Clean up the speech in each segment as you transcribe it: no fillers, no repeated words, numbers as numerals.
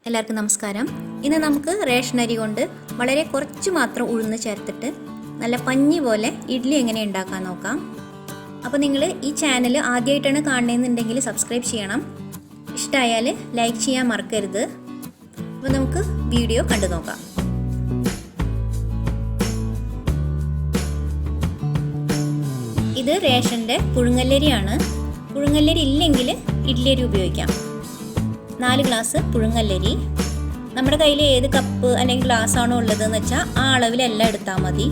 എല്ലാവർക്കും നമസ്കാരം. ഇന്ന് നമുക്ക് റേഷൻ അരി കൊണ്ട് വളരെ കുറച്ച് മാത്രം ഉഴുന്ന് ചേർത്തിട്ട് നല്ല പഞ്ഞി പോലെ ഇഡ്ഡലി എങ്ങനെ ഉണ്ടാക്കാൻ നോക്കാം. അപ്പോൾ നിങ്ങൾ ഈ ചാനൽ ആദ്യമായിട്ടാണ് കാണുന്നതെന്നുണ്ടെങ്കിൽ സബ്സ്ക്രൈബ് ചെയ്യണം. ഇഷ്ടമായാൽ ലൈക്ക് ചെയ്യാൻ മറക്കരുത്. അപ്പോൾ നമുക്ക് വീഡിയോ കണ്ടു നോക്കാം. ഇത് റേഷൻ്റെ പുഴുങ്ങല്ലരിയാണ്. പുഴുങ്ങല്ലരി ഇല്ലെങ്കിൽ ഇഡ്ഡലി അരി ഉപയോഗിക്കാം. 4 ഗ്ലാസ് പുഴുങ്ങല്ലരി. നമ്മുടെ കയ്യിൽ ഏത് കപ്പ് അല്ലെങ്കിൽ ഗ്ലാസ് ആണോ ഉള്ളതെന്ന് വെച്ചാൽ ആ അളവിലെല്ലാം എടുത്താൽ മതി.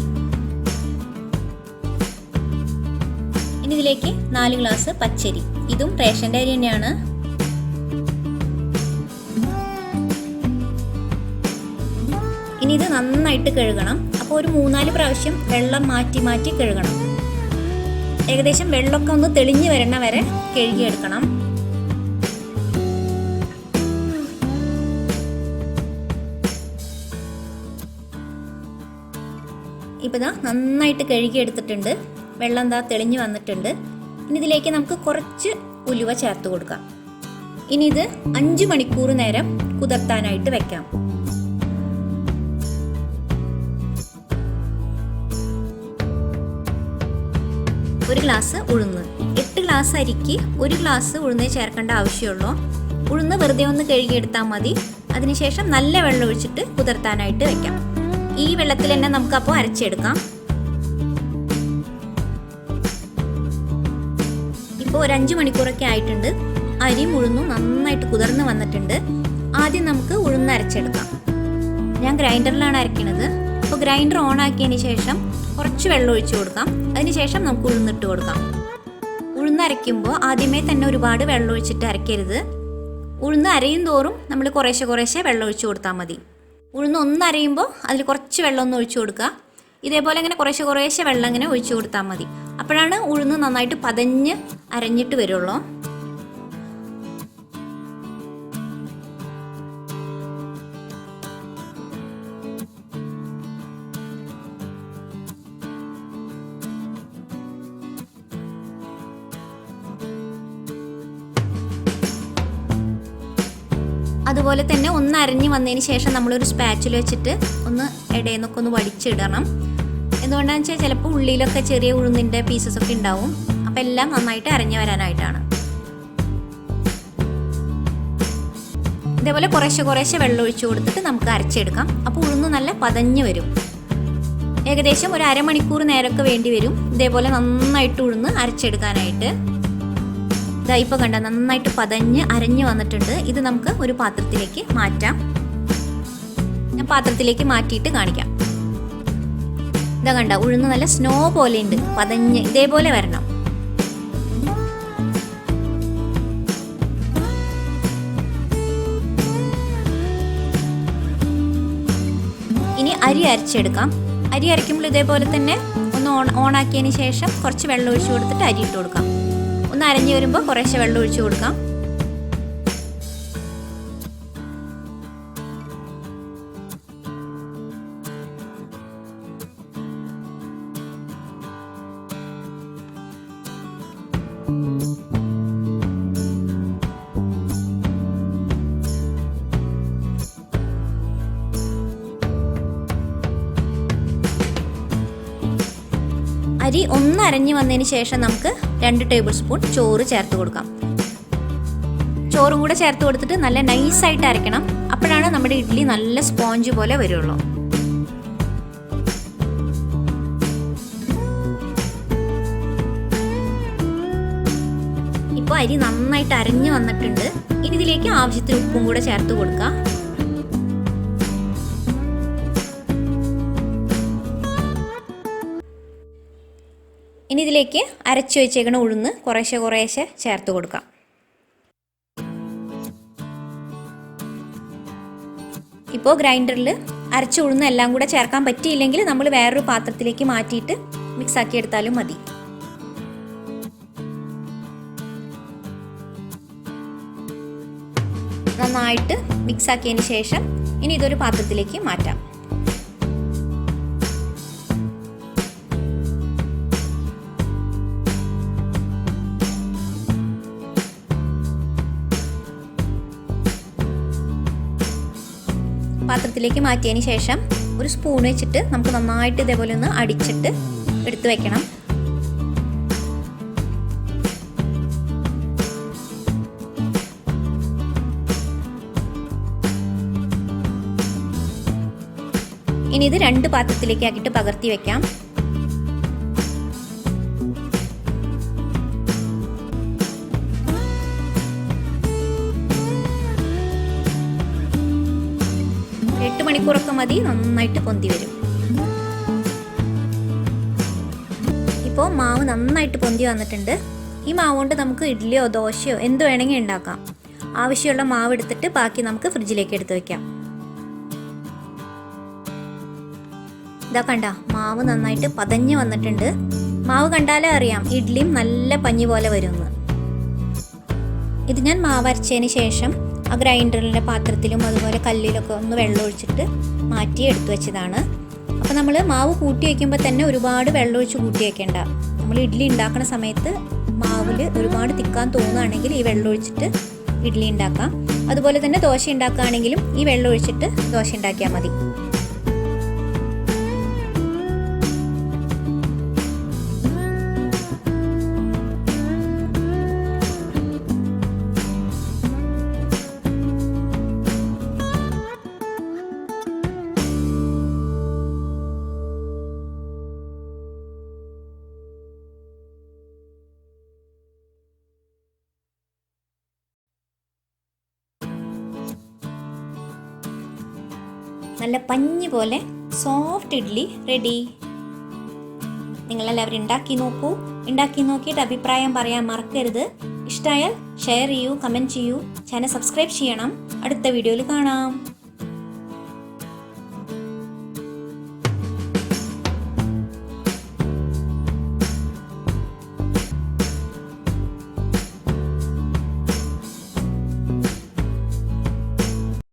ഇനി ഇതിലേക്ക് 4 ഗ്ലാസ് പച്ചരി. ഇതും റേഷൻ്റെ അരി തന്നെയാണ്. ഇനി ഇത് നന്നായിട്ട് കഴുകണം. അപ്പോൾ ഒരു 3-4 പ്രാവശ്യം വെള്ളം മാറ്റി മാറ്റി കഴുകണം. ഏകദേശം വെള്ളമൊക്കെ ഒന്ന് തെളിഞ്ഞ് വരണ വരെ കഴുകിയെടുക്കണം. ഇപ്പോൾ ഇതാ നന്നായിട്ട് കഴുകിയെടുത്തിട്ടുണ്ട്. വെള്ളം എന്താ തെളിഞ്ഞ് വന്നിട്ടുണ്ട്. ഇനി ഇതിലേക്ക് നമുക്ക് കുറച്ച് ഉലുവ ചേർത്ത് കൊടുക്കാം. ഇനി ഇത് 5 മണിക്കൂർ നേരം കുതിർത്താനായിട്ട് വെക്കാം. ഒരു ഗ്ലാസ് ഉഴുന്ന്. 8 ഗ്ലാസ് അരിക്ക് 1 ഗ്ലാസ് ഉഴുന്നേ ചേർക്കേണ്ട ആവശ്യമുള്ളൂ. ഉഴുന്ന് വെറുതെ ഒന്ന് കഴുകിയെടുത്താൽ മതി. അതിനുശേഷം നല്ല വെള്ളം ഒഴിച്ചിട്ട് കുതിർത്താനായിട്ട് വെക്കാം. ഈ വെള്ളത്തിൽ തന്നെ നമുക്കപ്പോൾ അരച്ചെടുക്കാം. ഇപ്പോൾ ഒരു 5 മണിക്കൂറൊക്കെ ആയിട്ടുണ്ട്. അരിയും ഉഴുന്നും നന്നായിട്ട് കുതിർന്ന് വന്നിട്ടുണ്ട്. ആദ്യം നമുക്ക് ഉഴുന്ന് അരച്ചെടുക്കാം. ഞാൻ ഗ്രൈൻഡറിലാണ് അരയ്ക്കുന്നത്. അപ്പോൾ ഗ്രൈൻഡർ ഓൺ ആക്കിയതിന് ശേഷം കുറച്ച് വെള്ളം ഒഴിച്ചു കൊടുക്കാം. അതിനുശേഷം നമുക്ക് ഉഴുന്നിട്ട് കൊടുക്കാം. ഉഴുന്ന് അരയ്ക്കുമ്പോൾ ആദ്യമേ തന്നെ ഒരുപാട് വെള്ളം ഒഴിച്ചിട്ട് അരയ്ക്കരുത്. ഉഴുന്ന് അരയും തോറും നമ്മൾ കുറേശ്ശെ വെള്ളം ഒഴിച്ചു കൊടുത്താൽ മതി. ഉഴുന്ന് ഒന്ന് അരയുമ്പോൾ അതിൽ കുറച്ച് വെള്ളം ഒന്ന് ഒഴിച്ചു കൊടുക്കുക. ഇതേപോലെ ഇങ്ങനെ കുറേശ്ശെ വെള്ളം ഇങ്ങനെ ഒഴിച്ചു കൊടുത്താൽ മതി. അപ്പോഴാണ് ഉഴുന്ന് നന്നായിട്ട് പതഞ്ഞ് അരഞ്ഞിട്ട് വരുള്ളൂ. അതുപോലെ തന്നെ ഒന്ന് അരഞ്ഞ് വന്നതിന് ശേഷം നമ്മളൊരു സ്പാച്ചിൽ വെച്ചിട്ട് ഒന്ന് ഇടയിൽ നിന്നൊക്കെ ഒന്ന് വടിച്ചിടണം. എന്തുകൊണ്ടാണെന്ന് വെച്ചാൽ ചിലപ്പോൾ ഉള്ളിലൊക്കെ ചെറിയ ഉഴുന്നിൻ്റെ പീസസൊക്കെ ഉണ്ടാവും. അപ്പോൾ എല്ലാം നന്നായിട്ട് അരഞ്ഞു വരാനായിട്ടാണ്. ഇതേപോലെ കുറേശ്ശെ വെള്ളം ഒഴിച്ചു കൊടുത്തിട്ട് നമുക്ക് അരച്ചെടുക്കാം. അപ്പോൾ ഉഴുന്ന് നല്ല പതഞ്ഞ് വരും. ഏകദേശം ഒരു അരമണിക്കൂർ നേരമൊക്കെ വേണ്ടി വരും ഇതേപോലെ നന്നായിട്ട് ഉഴുന്ന് അരച്ചെടുക്കാനായിട്ട്. ഇപ്പോൾ കണ്ട നന്നായിട്ട് പതഞ്ഞ് അരഞ്ഞ് വന്നിട്ടുണ്ട്. ഇത് നമുക്ക് ഒരു പാത്രത്തിലേക്ക് മാറ്റാം. ഞാൻ പാത്രത്തിലേക്ക് മാറ്റിയിട്ട് കാണിക്കാം. ഇതാ കണ്ട ഉഴുന്ന് നല്ല സ്നോ പോലെ ഉണ്ട്, പതഞ്ഞ് ഇതേപോലെ വരണം. ഇനി അരി അരച്ചെടുക്കാം. അരി അരയ്ക്കുമ്പോൾ ഇതേപോലെ തന്നെ ഒന്ന് ഓണാക്കിയതിന് ശേഷം കുറച്ച് വെള്ളം ഒഴിച്ചു കൊടുത്തിട്ട് അരി ഇട്ട് കൊടുക്കാം. ഒന്ന് അരഞ്ഞു വരുമ്പോൾ കുറേശ്ശെ വെള്ളം ഒഴിച്ചു കൊടുക്കാം. അരി ഒന്ന് അരഞ്ഞു വന്നതിന് ശേഷം നമുക്ക് 2 ടേബിൾ സ്പൂൺ ചോറ് ചേർത്ത് കൊടുക്കാം. ചോറും കൂടെ ചേർത്ത് കൊടുത്തിട്ട് നല്ല നൈസായിട്ട് അരയ്ക്കണം. അപ്പോഴാണ് നമ്മുടെ ഇഡ്ഡലി നല്ല സ്പോഞ്ച് പോലെ വരുള്ളൂ. ഇപ്പോൾ അരി നന്നായിട്ട് അരഞ്ഞു വന്നിട്ടുണ്ട്. ഇനി ഇതിലേക്ക് ആവശ്യത്തിന് ഉപ്പും കൂടെ ചേർത്ത് കൊടുക്കാം. ഇനി ഇതിലേക്ക് അരച്ചു വെച്ചേക്കണ ഉഴുന്ന് കുറേശ്ശെ ചേർത്ത് കൊടുക്കാം. ഇപ്പോൾ ഗ്രൈൻഡറിൽ അരച്ച ഉഴുന്ന് എല്ലാം കൂടെ ചേർക്കാൻ പറ്റിയില്ലെങ്കിൽ നമ്മൾ വേറൊരു പാത്രത്തിലേക്ക് മാറ്റിയിട്ട് മിക്സ് ആക്കി എടുത്താലും മതി. നന്നായിട്ട് മിക്സ് ആക്കിയതിന് ശേഷം ഇനി ഇതൊരു പാത്രത്തിലേക്ക് മാറ്റാം. പാത്രത്തിലേക്ക് മാറ്റിയതിന് ശേഷം ഒരു സ്പൂൺ വെച്ചിട്ട് നമുക്ക് നന്നായിട്ട് ഇതേപോലെ ഒന്ന് അടിച്ചിട്ട് എടുത്തു വെക്കണം. ഇനി ഇത് 2 പാത്രത്തിലേക്ക് ആക്കിയിട്ട് പകർത്തി വെക്കാം. മണിക്കൂറൊക്കെ മതി, നന്നായിട്ട് പൊന്തി വരും. ഇപ്പോൾ മാവ് നന്നായിട്ട് പൊന്തി വന്നിട്ടുണ്ട്. ഈ മാവ് കൊണ്ട് നമുക്ക് ഇഡ്ഡലിയോ ദോശയോ എന്ത് വേണമെങ്കിൽ ഉണ്ടാക്കാം. ആവശ്യമുള്ള മാവ് എടുത്തിട്ട് ബാക്കി നമുക്ക് ഫ്രിഡ്ജിലേക്ക് എടുത്ത് വെക്കാം. ഇതാ കണ്ട, മാവ് നന്നായിട്ട് പതഞ്ഞ് വന്നിട്ടുണ്ട്. മാവ് കണ്ടാലേ അറിയാം ഇഡ്ഡലിയും നല്ല പഞ്ഞി പോലെ വരുമെന്ന്. ഇത് ഞാൻ മാവ് അരച്ചതിന് ശേഷം ആ ഗ്രൈൻഡറിൻ്റെ പാത്രത്തിലും അതുപോലെ കല്ലിലൊക്കെ ഒന്ന് വെള്ളം ഒഴിച്ചിട്ട് മാറ്റി എടുത്തു വെച്ചതാണ്. അപ്പോൾ നമ്മൾ മാവ് കൂട്ടി വയ്ക്കുമ്പോൾ തന്നെ ഒരുപാട് വെള്ളം ഒഴിച്ച് കൂട്ടി വയ്ക്കേണ്ട. നമ്മൾ ഇഡ്ഡലി ഉണ്ടാക്കുന്ന സമയത്ത് മാവിൽ ഒരുപാട് തിക്കാൻ തോന്നുകയാണെങ്കിൽ ഈ വെള്ളം ഒഴിച്ചിട്ട് ഇഡ്ഡലി ഉണ്ടാക്കാം. അതുപോലെ തന്നെ ദോശ ഉണ്ടാക്കുകയാണെങ്കിലും ഈ വെള്ളം ഒഴിച്ചിട്ട് ദോശ ഉണ്ടാക്കിയാൽ മതി. നല്ല പഞ്ഞി പോലെ സോഫ്റ്റ് ഇഡ്ഡലി റെഡി. നിങ്ങളെല്ലാവരും ഉണ്ടാക്കി നോക്കിയിട്ട് അഭിപ്രായം പറയാൻ മറക്കരുത്. ഇഷ്ടമായാൽ ഷെയർ ചെയ്യൂ, കമൻറ്റ് ചെയ്യൂ, ചാനൽ സബ്സ്ക്രൈബ് ചെയ്യണം. അടുത്ത വീഡിയോയിൽ കാണാം.